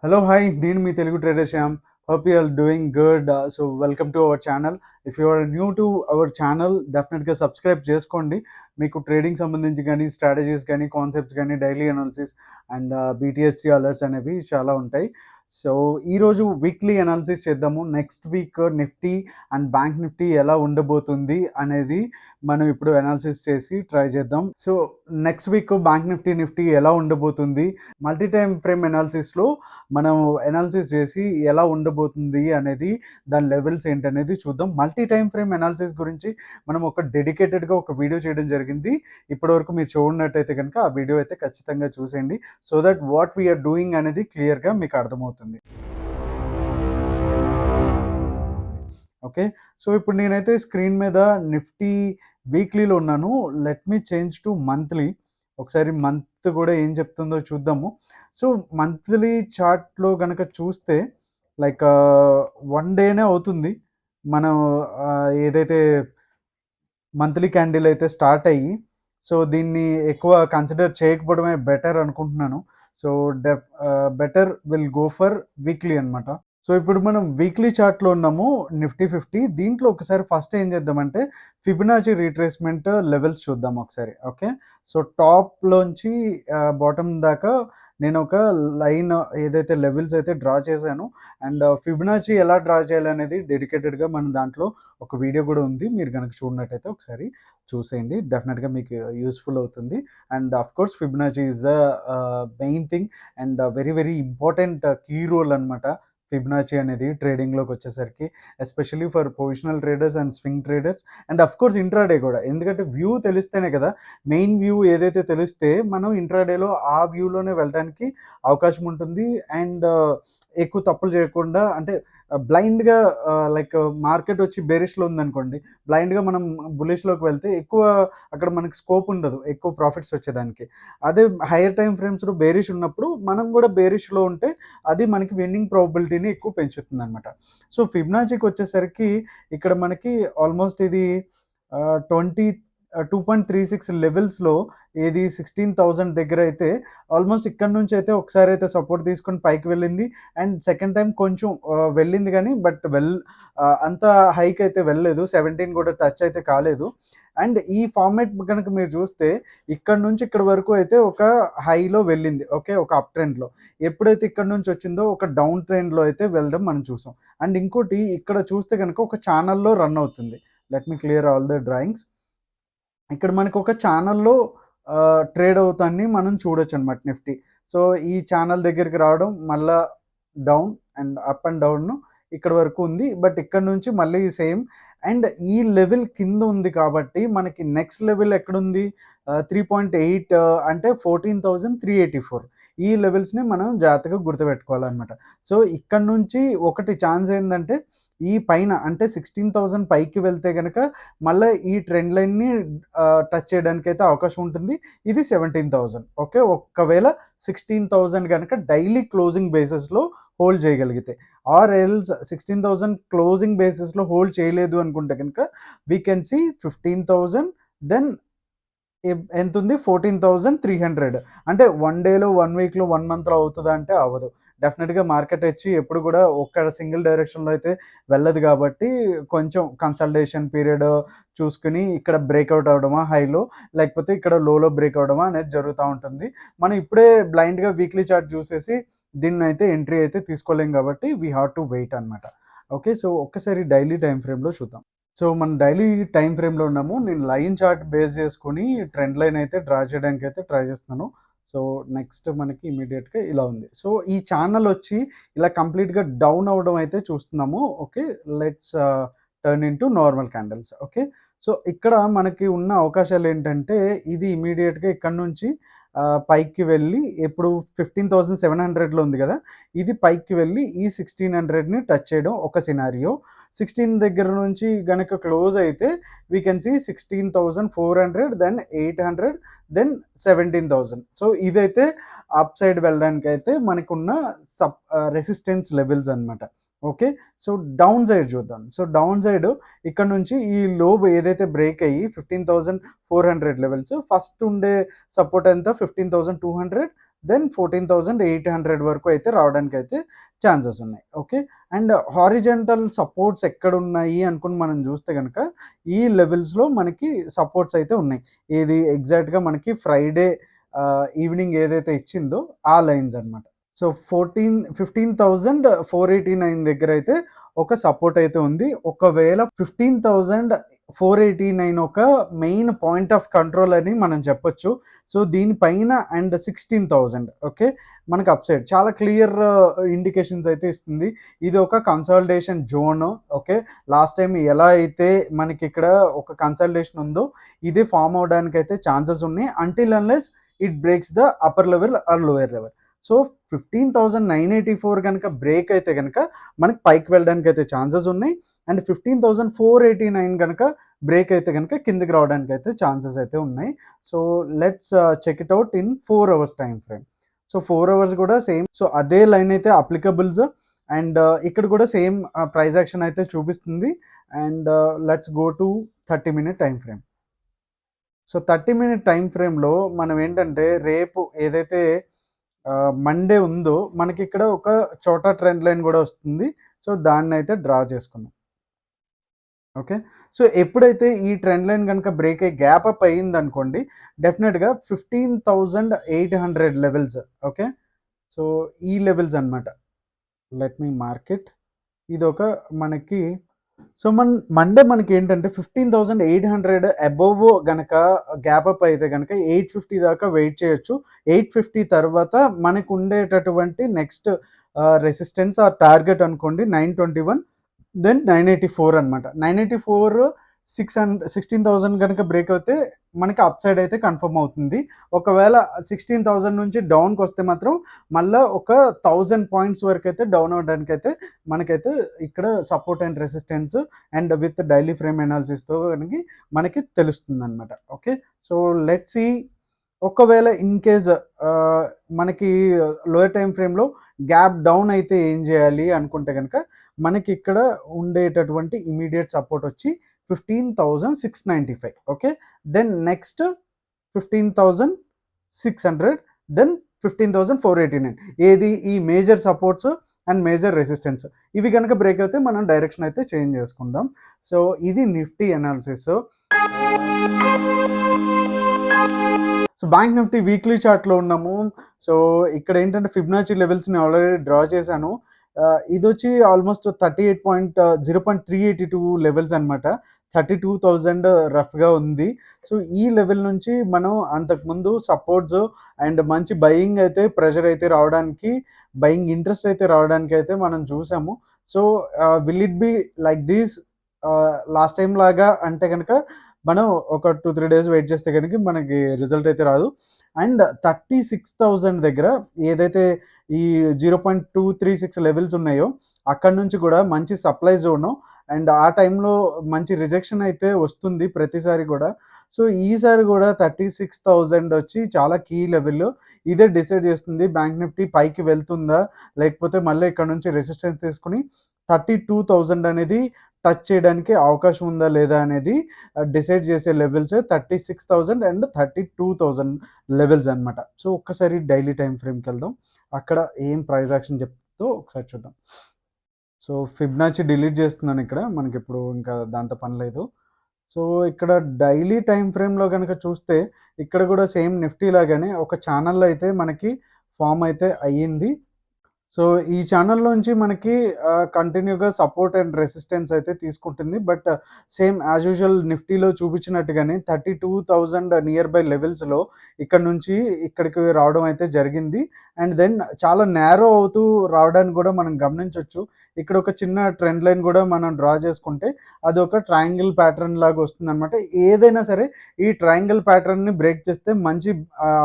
Hello, hi, నేను మీ తెలుగు trader Shyam. Hope you are doing good. So welcome to our channel. If you are new to our channel, డెఫినెట్గా subscribe చేసుకోండి. మీకు trading సంబంధించి కానీ స్ట్రాటజీస్ కానీ కాన్సెప్ట్స్ కానీ డైలీ అనాలిసిస్ అండ్ బీటీఎస్సీ అలర్ట్స్ అనేవి చాలా ఉంటాయి. సో ఈరోజు వీక్లీ అనాలిసిస్ చేద్దాము. Next week Nifty and bank Nifty ఎలా ఉండబోతుంది అనేది మనం ఇప్పుడు అనాలిసిస్ చేసి ట్రై చేద్దాం. So next week bank Nifty ఎలా ఉండబోతుంది, మల్టీ టైమ్ ఫ్రేమ్ అనాలిసిస్లో మనం అనాలిసిస్ చేసి ఎలా ఉండబోతుంది అనేది, దాని లెవెల్స్ ఏంటనేది చూద్దాం. మల్టీ టైమ్ ఫ్రేమ్ అనాలిసిస్ గురించి మనం ఒక డెడికేటెడ్గా ఒక వీడియో చేయడం జరిగింది. ఇప్పటివరకు మీరు చూడనట్టయితే కనుక ఆ వీడియో అయితే ఖచ్చితంగా చూసేయండి. So that what we are doing అనేది క్లియర్గా మీకు అర్థమవుతుంది. ఓకే, సో ఇప్పుడు నేనైతే స్క్రీన్ మీద నిఫ్టీ వీక్లీలో ఉన్నాను. Let me change to monthly. ఒకసారి మంత్ కూడా ఏం చెప్తుందో చూద్దాము. సో మంత్లీ చార్ట్లో కనుక చూస్తే లైక్ 1 డేనే అవుతుంది మనం ఏదైతే మంత్లీ క్యాండిల్ అయితే స్టార్ట్ అయ్యి. సో దీన్ని ఎక్కువ కన్సిడర్ చేయకపోవడమే బెటర్ అనుకుంటున్నాను. So better will go for weekly అనమాట. సో ఇప్పుడు మనం వీక్లీ చార్ట్లో ఉన్నాము, నిఫ్టీ 50. దీంట్లో ఒకసారి ఫస్ట్ ఏం చేద్దామంటే ఫిబొనాచి రీట్రేస్మెంట్ లెవెల్స్ చూద్దాం ఒకసారి. ఓకే, సో టాప్లోంచి బాటమ్ దాకా నేను ఒక లైన్ ఏదైతే లెవెల్స్ అయితే డ్రా చేశాను. అండ్ ఫిబొనాచి ఎలా డ్రా చేయాలనేది డెడికేటెడ్గా మన దాంట్లో ఒక వీడియో కూడా ఉంది. మీరు కనుక చూడనట్టయితే ఒకసారి చూసేయండి, డెఫినెట్గా మీకు యూస్ఫుల్ అవుతుంది. And of course Fibonacci is the main thing and very very important key role అనమాట ఫిబొనాచి అనేది ట్రేడింగ్లోకి వచ్చేసరికి, especially for positional traders and swing traders and of course intraday కూడా. ఎందుకంటే వ్యూ తెలిస్తేనే కదా, మెయిన్ వ్యూ ఏదైతే తెలిస్తే మనం ఇంట్రాడేలో ఆ వ్యూలోనే వెళ్ళడానికి అవకాశం ఉంటుంది. అండ్ ఎక్కువ తప్పులు చేయకుండా, అంటే బ్లైండ్గా లైక్ మార్కెట్ వచ్చి బేరిష్లో ఉందనుకోండి, బ్లైండ్గా మనం బులిష్లోకి వెళ్తే ఎక్కువ అక్కడ మనకి స్కోప్ ఉండదు ఎక్కువ ప్రాఫిట్స్ వచ్చేదానికి. అదే హైయర్ టైం ఫ్రేమ్స్లో బేరిష్ ఉన్నప్పుడు మనం కూడా బేరిష్లో ఉంటే అది మనకి విన్నింగ్ ప్రాబిలిటీని ఎక్కువ పెంచుతుంది అనమాట. సో ఫిబొనాచికి వచ్చేసరికి ఇక్కడ మనకి ఆల్మోస్ట్ ఇది 2.36 లెవెల్స్లో ఏది 16,000 దగ్గర అయితే ఆల్మోస్ట్ ఇక్కడ నుంచి అయితే ఒకసారి అయితే సపోర్ట్ తీసుకొని పైకి వెళ్ళింది. అండ్ సెకండ్ టైం కొంచెం వెళ్ళింది కానీ బట్ అంత హైక్ అయితే వెళ్ళలేదు, 17 కూడా టచ్ అయితే కాలేదు. అండ్ ఈ ఫార్మేట్ కనుక మీరు చూస్తే ఇక్కడ నుంచి ఇక్కడ వరకు అయితే ఒక హైలో వెళ్ళింది. ఓకే, ఒక అప్ ట్రెండ్లో. ఎప్పుడైతే ఇక్కడ నుంచి వచ్చిందో ఒక డౌన్ ట్రెండ్లో అయితే వెళ్ళడం మనం చూసాం. అండ్ ఇంకోటి ఇక్కడ చూస్తే కనుక ఒక ఛానల్లో రన్ అవుతుంది. Let me clear all the drawings. ఇక్కడ మనకు ఒక ఛానల్లో ట్రేడ్ అవుతాన్ని మనం చూడొచ్చు అనమాట నిఫ్టీ. సో ఈ ఛానల్ దగ్గరికి రావడం, మళ్ళా down and up and down ఇక్కడ వరకు ఉంది. బట్ ఇక్కడ నుంచి మళ్ళీ సేమ్. అండ్ ఈ లెవెల్ కింద ఉంది కాబట్టి మనకి నెక్స్ట్ లెవెల్ ఎక్కడుంది, 3.8 అంటే 14,384. ఈ లెవెల్స్ని మనం జాగ్రత్తగా గుర్తుపెట్టుకోవాలన్నమాట. సో ఇక్కడ నుంచి ఒకటి ఛాన్స్ ఏంటంటే ఈ పైన అంటే 16,000 పైకి వెళ్తే కనుక మళ్ళీ ఈ ట్రెండ్ లైన్ని టచ్ చేయడానికి అయితే అవకాశం ఉంటుంది. ఇది 17,000. ఓకే, ఒకవేళ 16,000 కనుక డైలీ క్లోజింగ్ బేసిస్లో హోల్డ్ చేయగలిగితే, ఆర్ ఎల్స్ 16,000 క్లోజింగ్ బేసిస్లో హోల్డ్ చేయలేదు అనుకుంటే కనుక వీ కెన్ సీ 15,000, దెన్ ఎంత ఉంది 14,300. అంటే 1 డేలో 1 వీక్లో 1 మంత్లో అవుతుందా అంటే అవ్వదు. డెఫినెట్గా మార్కెట్ వచ్చి ఎప్పుడు కూడా ఒక్క సింగిల్ డైరెక్షన్లో అయితే వెళ్ళదు కాబట్టి కొంచెం కన్సల్టేషన్ పీరియడ్ చూసుకుని ఇక్కడ బ్రేక్అవుట్ అవడమా హైలో, లేకపోతే ఇక్కడ లోలో బ్రేక్ అవడమా అనేది జరుగుతూ ఉంటుంది. మనం ఇప్పుడే బ్లైండ్గా వీక్లీ చార్ట్ చూసేసి దీన్ని అయితే ఎంట్రీ అయితే తీసుకోలేం కాబట్టి వీ హ్యావ్ టు వెయిట్ అనమాట. ఓకే, సో ఒక్కసారి డైలీ టైం ఫ్రేమ్లో చూద్దాం. సో మనం డైలీ టైం ఫ్రేమ్లో ఉన్నాము. నేను లైన్ చార్ట్ బేస్ చేసుకుని ట్రెండ్ లైన్ అయితే డ్రా చేయడానికి అయితే ట్రై చేస్తున్నాను. సో నెక్స్ట్ మనకి ఇమీడియట్గా ఇలా ఉంది. సో ఈ ఛానల్ వచ్చి ఇలా కంప్లీట్గా డౌన్ అవ్వడం అయితే చూస్తున్నాము. Okay, let's turn in to normal candles. Okay, so ఇక్కడ మనకి ఉన్న అవకాశాలు ఏంటంటే ఇది ఇమీడియట్గా ఇక్కడ నుంచి పైకి వెళ్ళి ఇప్పుడు 15,700లో ఉంది కదా, ఇది పైకి వెళ్ళి ఈ 1,600ని టచ్ చేయడం ఒక సినారియో. 16 దగ్గర నుంచి గనక క్లోజ్ అయితే we can see 16,400, then 800, then 17,000. So ఇదైతే అప్ సైడ్ వెళ్ళడానికి అయితే మనకున్న రెసిస్టెన్స్ లెవెల్స్ అనమాట. ఓకే, సో డౌన్ సైడ్ చూద్దాం. సో డౌన్ సైడ్ ఇక్కడ నుంచి ఈ లో ఏదైతే బ్రేక్ అయ్యి 15,400 లెవెల్స్, ఫస్ట్ ఉండే సపోర్ట్ ఎంత 15,200, దెన్ 14,800 వరకు అయితే రావడానికైతే ఛాన్సెస్ ఉన్నాయి. ఓకే. అండ్ హారిజాంటల్ సపోర్ట్స్ ఎక్కడున్నాయి అనుకుని మనం చూస్తే గనక, ఈ లెవెల్స్‌లో మనకి సపోర్ట్స్ అయితే ఉన్నాయి. ఏది ఎగ్జాక్ట్‌గా మనకి ఫ్రైడే ఈవినింగ్ ఏదైతే ఇచ్చిందో ఆ లైన్స్ అన్నమాట. సో, 15,489 దగ్గరైతే ఒక సపోర్ట్ అయితే ఉంది. ఒకవేళ 15,489 ఒక మెయిన్ పాయింట్ ఆఫ్ కంట్రోల్ అని మనం చెప్పొచ్చు. సో, దీనిపైన అండ్ 16,000 ఓకే. మనకు అప్ సైడ్ చాలా క్లియర్ ఇండికేషన్స్ అయితే ఇస్తుంది. ఇది ఒక consolidation zone. Okay. Last time ఎలా అయితే మనకిక్కడ ఒక కన్సాలిడేషన్ ఉందో, ఇది ఫార్మ్ అవ్వడానికైతే ఛాన్సెస్ ఉన్నాయి. Until unless it breaks the upper level or lower level. So, 15,984 గనక బ్రేక్ అయితే గనక మనకి పైకి వెళ్ళడానికైతే ఛాన్సెస్ ఉన్నాయి. అండ్ 15,489 గనక బ్రేక్ అయితే గనక కిందకి రావడానికైతే ఛాన్సెస్ అయితే ఉన్నాయి. So, let's check it out in 4 hours time frame. So, 4 hours కూడా సేమ్. సో, అదే లైన్ అయితే అప్లికబుల్స్. అండ్ ఇక్కడ కూడా సేమ్ ప్రైస్ యాక్షన్ అయితే చూపిస్తుంది. And let's go to 30 minute time frame. So, 30 minute time ఫ్రేమ్‌లో మనం ఏంటంటే రేపు ఏదైతే మండే ఉందో మనకిక్కడ ఒక చోట ట్రెండ్ లైన్ గూడా వస్తుంది. సో, దాన్నయితే డ్రా చేసుకున్నాం. ఓకే. సో, ఎప్పుడైతే ఈ ట్రెండ్ లైన్ గనుక బ్రేక్ అయ్యి గ్యాప్ అప్ అయిందనుకోండి, డెఫినిట్‌గా 15,800 లెవెల్స్. ఓకే. సో, ఈ లెవెల్స్ అన్నమాట. Let me mark it. ఇదొక మనకి సో, మండే మనకేంటంటే 15,800 అబోవ్ గనక గ్యాప్ అప్ అయితే గనక 850 దాకా వెయిట్ చేయొచ్చు. 850 తర్వాత మనకుండేటటువంటి నెక్స్ట్ రెసిస్టెన్స్ ఆర్ టార్గెట్ అనుకోండి 921 దెన్ 984 అనమాట. 984 16,000 గనక బ్రేక్ అవుతే మనకి అప్ సైడ్ అయితే కన్ఫర్మ్ అవుతుంది. ఒకవేళ 16,000 నుంచి డౌన్‌కొస్తే మాత్రం మళ్ళా ఒక 1000 పాయింట్స్ వరకైతే డౌన్ అవ్వడానికైతే మనకైతే ఇక్కడ support and resistance and with daily frame అనాలిసిస్‌తో గనక మనకి తెలుస్తుందనమాట. ఓకే. సో, లెట్స్ సీ ఒకవేళ ఇన్ కేస్ మనకి లోయర్ టైమ్ ఫ్రేమ్‌లో గ్యాప్ డౌన్ అయితే ఏం జేయాలి అనుకుంటే గనక మనకిక్కడ ఉండేటటువంటి ఇమ్మీడియేట్ సపోర్ట్ వచ్చి 15,695 ఓకే. దెన్ నెక్స్ట్ 15,600 దెన్ 15,489 ఏది ఈ major supports and major resistance ఇవి గనక బ్రేక్ అయితే మనం డైరెక్షన్ అయితే చేంజ్ చేసుకుందాం. సో, ఇది Nifty analysis. So, bank Nifty weekly చార్ట్‌లో ఉన్నాము. సో, ఇక్కడ ఏంటంటే ఫిబొనాచి లెవెల్స్‌ని ఆల్రెడీ డ్రా చేశాను. ఇదొచ్చి ఆల్మోస్ట్ 0.382 లెవెల్స్ అనమాట. 32,000 రఫ్‌గా ఉంది. సో, ఈ లెవెల్ నుంచి మనం అంతకుముందు సపోర్ట్స్ అండ్ మంచి బయింగ్ అయితే ప్రెషర్ అయితే రావడానికి, బయింగ్ ఇంట్రెస్ట్ అయితే రావడానికైతే మనం చూసాము. So, will it be like this last time లాగా అంటే గనక మనం ఒక 2, 3 డేస్ వెయిట్ చేస్తే గనుక మనకి రిజల్ట్ అయితే రాదు. అండ్ 36,000 దగ్గర ఏదైతే ఈ 0.236 లెవెల్స్ ఉన్నాయో అక్కడి నుంచి కూడా మంచి సప్లై జోను అండ్ ఆ టైంలో మంచి రిజెక్షన్ అయితే వస్తుంది ప్రతిసారి కూడా. సో, ఈసారి కూడా 36,000 వచ్చి చాలా కీ లెవెల్. ఇదే డిసైడ్ చేస్తుంది బ్యాంక్ నిఫ్టీ పైకి వెళ్తుందా? లేకపోతే మళ్ళీ ఇక్కడ నుంచి రెసిస్టెన్స్ తీసుకొని 32,000 అనేది టచ్ చేయడానికి అవకాశం ఉందా? లేదా? అనేది డిసైడ్ చేసే లెవెల్స్ 36,000 అండ్ 32,000 లెవెల్స్ అనమాట. సో, ఒక్కసారి డైలీ టైమ్ ఫ్రేమ్‌కెళ్దాం. అక్కడ ఏం ప్రైస్ యాక్షన్ చెప్తుందో ఒకసారి చూద్దాం. సో, ఫిబొనాచి డిలీట్ చేస్తున్నాను ఇక్కడ. మనకిప్పుడు ఇంకా దాంతో పని లేదు. సో, ఇక్కడ డైలీ టైమ్ ఫ్రేమ్‌లో గనక చూస్తే ఇక్కడ కూడా సేమ్ నిఫ్టీ లాగానే ఒక ఛానెల్ అయితే మనకి ఫార్మ్ అయితే అయ్యింది. సో, ఈ ఛానెల్‌లోంచి మనకి కంటిన్యూగా సపోర్ట్ అండ్ రెసిస్టెన్స్ అయితే తీసుకుంటుంది. బట్ సేమ్ యాజ్ యూజువల్ నిఫ్టీలో చూపించినట్టుగానే 32,000 నియర్ బై లెవెల్స్‌లో ఇక్కడ నుంచి ఇక్కడికి రావడం అయితే జరిగింది. అండ్ దెన్ చాలా నేరో అవుతూ రావడాన్ని కూడా మనం గమనించొచ్చు. ఇక్కడ ఒక చిన్న ట్రెండ్ లైన్ కూడా మనం డ్రా చేసుకుంటే అదొక ట్రయాంగిల్ ప్యాటర్న్ లాగా వస్తుందనమాట. ఏదైనా సరే ఈ ట్రయాంగిల్ ప్యాటర్న్‌ని బ్రేక్ చేస్తే మంచి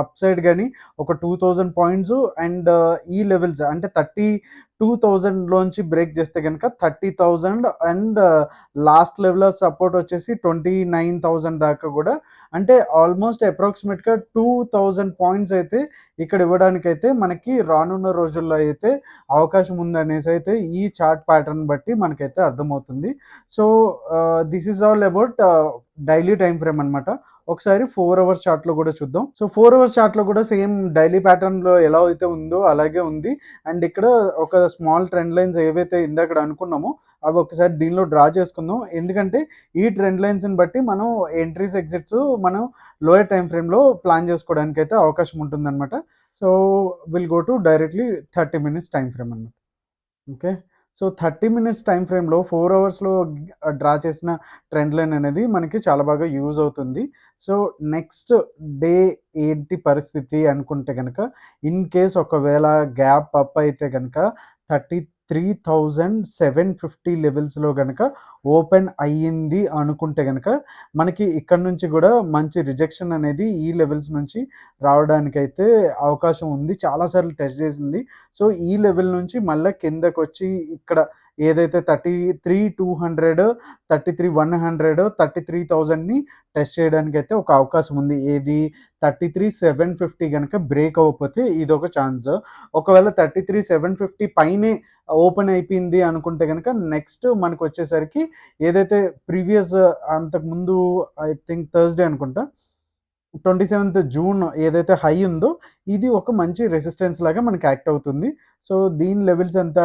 అప్ సైడ్ గాని ఒక 2,000 పాయింట్స్ అండ్ ఈ లెవెల్స్ అంటే 32,000 లోంచి బ్రేక్ చేస్తే గనక 30,000 and last level of support వచ్చేసి 29,000 దాకా కూడా అంటే ఆల్మోస్ట్ అప్రాక్సిమేట్‌గా 2,000 పాయింట్స్ అయితే ఇక్కడ ఇవ్వడానికైతే మనకి రానున్న రోజుల్లో అయితే అవకాశం ఉందనేసి అయితే ఈ చార్ట్ ప్యాటర్న్ బట్టి మనకైతే అర్థమవుతుంది. So, this is all about daily time frame అనమాట. ఒకసారి 4 అవర్స్ చార్ట్‌లో కూడా చూద్దాం. సో 4 అవర్స్ చార్ట్‌లో కూడా సేమ్ డైలీ ప్యాటర్న్‌లో ఎలా అయితే ఉందో అలాగే ఉంది. అండ్ ఇక్కడ ఒక స్మాల్ ట్రెండ్ లైన్స్ ఏవైతే ఇందాకడ అనుకున్నామో అవి ఒకసారి దీనిలో డ్రా చేసుకుందాం. ఎందుకంటే ఈ ట్రెండ్ లైన్స్‌ని బట్టి మనం ఎంట్రీస్, ఎగ్జిట్స్ మనం లోయర్ టైమ్ ఫ్రేమ్‌లో ప్లాన్ చేసుకోవడానికైతే అవకాశం ఉంటుందన్నమాట. So will go to directly 30 minutes time frame అన్నమాట. ఓకే. సో 30 మినిట్స్ టైమ్ ఫ్రేమ్‌లో 4 అవర్స్‌లో డ్రా చేసిన ట్రెండ్ లైన్ అనేది మనకి చాలా బాగా యూజ్ అవుతుంది. సో నెక్స్ట్ డే ఏంటి పరిస్థితి అనుకుంటే గనక, ఇన్ కేస్ ఒకవేళ గ్యాప్ అప్ అయితే గనక 33,750 లెవెల్స్‌లో గనక ఓపెన్ అయ్యింది అనుకుంటే గనక, మనకి ఇక్కడ నుంచి గూడా మంచి రిజెక్షన్ అనేది ఈ లెవెల్స్ నుంచి రావడానికైతే అవకాశం ఉంది. చాలా సార్లు టెస్ట్ చేసింది. సో ఈ లెవెల్ నుంచి మళ్ళా కిందకొచ్చి ఇక్కడ ఏదైతే 33,200, 33,100, 33,000ని టెస్ట్ చేయడానికైతే ఒక అవకాశం ఉంది. ఏది 33,750 గనక బ్రేక్ అవ్వకపోతే ఇదొక ఛాన్స్. ఒకవేళ 33,750 పైనే ఓపెన్ అయిపోయింది అనుకుంటే గనక నెక్స్ట్ మనకొచ్చేసరికి ఏదైతే ప్రీవియస్ అంతకుముందు ఐ థింక్ థర్స్‌డే అనుకుంటా. 27థ్ జూన్ ఏదైతే హై ఉందో ఇది ఒక మంచి రెసిస్టెన్స్ లాగా మనకి యాక్ట్ అవుతుంది. సో దీని లెవెల్స్ ఎంత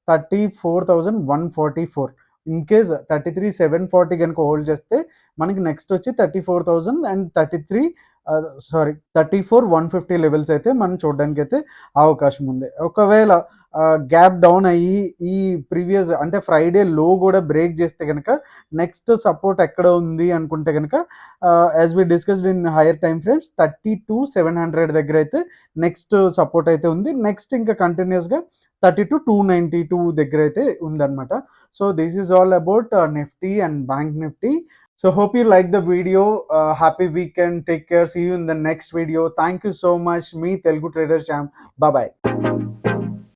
34,144. ఇన్ కేస్ 33,740 గనుక హోల్డ్ చేస్తే మనకి నెక్స్ట్ వచ్చి 34,000 అండ్ 34,150 లెవెల్స్ అయితే మనం చూడడానికైతే అవకాశం ఉంది. ఒకవేళ గ్యాప్ డౌన్ అయ్యి ఈ ప్రీవియస్ అంటే ఫ్రైడే లో కూడా బ్రేక్ చేస్తే గనక నెక్స్ట్ సపోర్ట్ ఎక్కడ ఉంది అనుకుంటే గనక as we discussed in higher time frames 32,700 దగ్గర అయితే నెక్స్ట్ సపోర్ట్ అయితే ఉంది. నెక్స్ట్ ఇంకా కంటిన్యూస్‌గా 32,292 దగ్గర అయితే ఉందన్నమాట. So this is all about Nifty and bank Nifty. So hope you like the video. Happy weekend. Take care. See you in the next video. Thank you so much. Me Telugu trader Shyam. Bye bye.